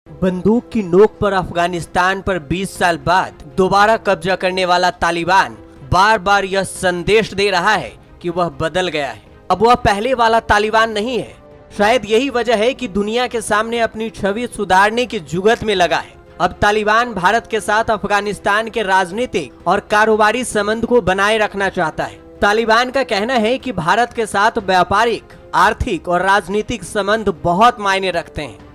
बंदूक की नोक पर अफगानिस्तान पर 20 साल बाद दोबारा कब्जा करने वाला तालिबान बार बार यह संदेश दे रहा है कि वह बदल गया है। अब वह पहले वाला तालिबान नहीं है। शायद यही वजह है कि दुनिया के सामने अपनी छवि सुधारने की जुगत में लगा है। अब तालिबान भारत के साथ अफगानिस्तान के राजनीतिक और कारोबारी संबंध को बनाए रखना चाहता है। तालिबान का कहना है कि भारत के साथ व्यापारिक, आर्थिक और राजनीतिक संबंध बहुत मायने रखते हैं।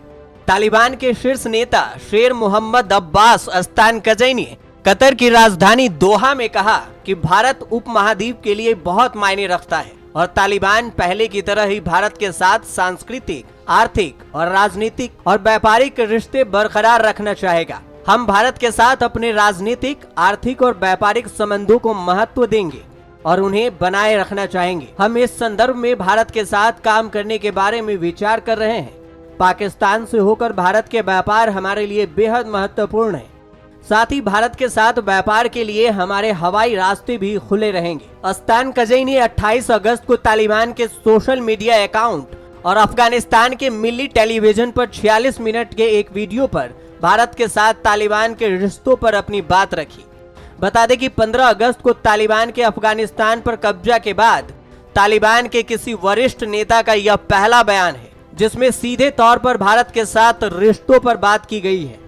तालिबान के शीर्ष नेता शेर मोहम्मद अब्बास अस्तानकज़ई ने कतर की राजधानी दोहा में कहा कि भारत उपमहाद्वीप के लिए बहुत मायने रखता है और तालिबान पहले की तरह ही भारत के साथ सांस्कृतिक, आर्थिक और राजनीतिक और व्यापारिक रिश्ते बरकरार रखना चाहेगा। हम भारत के साथ अपने राजनीतिक, आर्थिक और व्यापारिक संबंधों को महत्व देंगे और उन्हें बनाए रखना चाहेंगे। हम इस संदर्भ में भारत के साथ काम करने के बारे में विचार कर रहे हैं। पाकिस्तान से होकर भारत के व्यापार हमारे लिए बेहद महत्वपूर्ण है। साथ ही भारत के साथ व्यापार के लिए हमारे हवाई रास्ते भी खुले रहेंगे। अस्तानकज़ई ने 28 अगस्त को तालिबान के सोशल मीडिया अकाउंट और अफगानिस्तान के मिली टेलीविजन पर 46 मिनट के एक वीडियो पर भारत के साथ तालिबान के रिश्तों पर अपनी बात रखी। बता दें कि 15 अगस्त को तालिबान के अफगानिस्तान पर कब्जा के बाद तालिबान के किसी वरिष्ठ नेता का यह पहला बयान है जिसमें सीधे तौर पर भारत के साथ रिश्तों पर बात की गई है।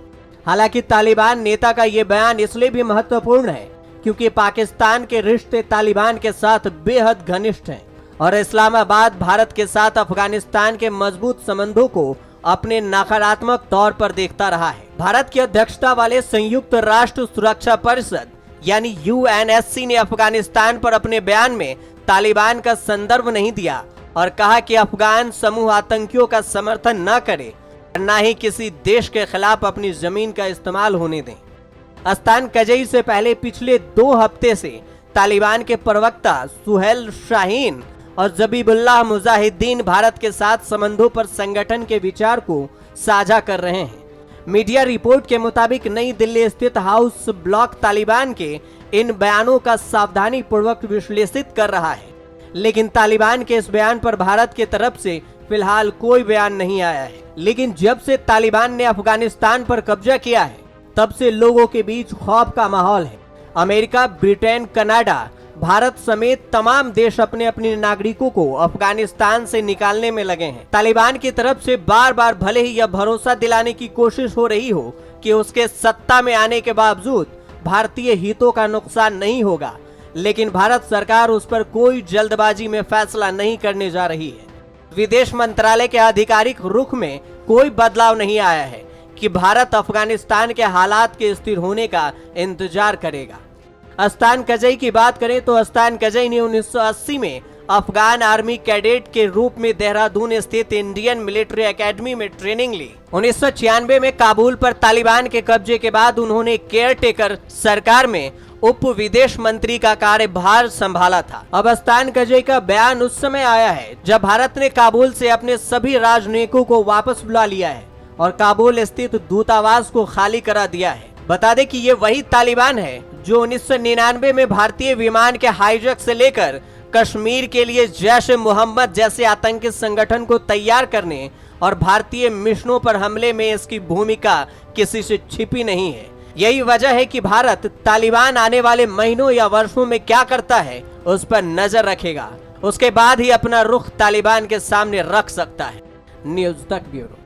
हालांकि तालिबान नेता का यह बयान इसलिए भी महत्वपूर्ण है क्योंकि पाकिस्तान के रिश्ते तालिबान के साथ बेहद घनिष्ठ हैं और इस्लामाबाद भारत के साथ अफगानिस्तान के मजबूत संबंधों को अपने नकारात्मक तौर पर देखता रहा है। भारत की अध्यक्षता वाले संयुक्त राष्ट्र सुरक्षा परिषद यानी UNSC ने अफगानिस्तान पर अपने बयान में तालिबान का संदर्भ नहीं दिया और कहा कि अफगान समूह आतंकियों का समर्थन न करे और न ही किसी देश के खिलाफ अपनी जमीन का इस्तेमाल होने दें। अस्तानकज़ई से पहले पिछले 2 हफ्ते से तालिबान के प्रवक्ता सुहेल शाहीन और जबीबुल्लाह मुजाहिदीन भारत के साथ संबंधों पर संगठन के विचार को साझा कर रहे हैं। मीडिया रिपोर्ट के मुताबिक नई दिल्ली स्थित हाउस ब्लॉक तालिबान के इन बयानों का सावधानी पूर्वक विश्लेषित कर रहा है, लेकिन तालिबान के इस बयान पर भारत की तरफ से फिलहाल कोई बयान नहीं आया है। लेकिन जब से तालिबान ने अफगानिस्तान पर कब्जा किया है तब से लोगों के बीच खौफ का माहौल है। अमेरिका, ब्रिटेन, कनाडा, भारत समेत तमाम देश अपने अपने नागरिकों को अफगानिस्तान से निकालने में लगे हैं। तालिबान की तरफ से बार बार भले ही यह भरोसा दिलाने की कोशिश हो रही हो कि उसके सत्ता में आने के बावजूद भारतीय हितों का नुकसान नहीं होगा, लेकिन भारत सरकार उस पर कोई जल्दबाजी में फैसला नहीं करने जा रही है। विदेश मंत्रालय के आधिकारिक रुख में कोई बदलाव नहीं आया है कि भारत अफगानिस्तान के हालात के स्थिर होने का इंतजार करेगा। अस्तानकज़ई की बात करें तो अस्तानकज़ई ने 1980 में अफगान आर्मी कैडेट के रूप में देहरादून स्थित इंडियन मिलिट्री एकेडमी में ट्रेनिंग ली। 1996 में काबुल पर तालिबान के कब्जे के बाद उन्होंने केयर टेकर सरकार में उप विदेश मंत्री का कार्यभार संभाला था। अब अस्तानकज़ई का बयान उस समय आया है जब भारत ने काबुल से अपने सभी राजनयिकों को वापस बुला लिया है और काबुल स्थित दूतावास को खाली करा दिया है। बता दें कि ये वही तालिबान है जो 1999 में भारतीय विमान के हाईजैक से लेकर कश्मीर के लिए जैश ए मोहम्मद जैसे आतंकी संगठन को तैयार करने और भारतीय मिशनों पर हमले में इसकी भूमिका किसी से छिपी नहीं है। यही वजह है कि भारत तालिबान आने वाले महीनों या वर्षों में क्या करता है उस पर नजर रखेगा। उसके बाद ही अपना रुख तालिबान के सामने रख सकता है। न्यूज़ तक ब्यूरो।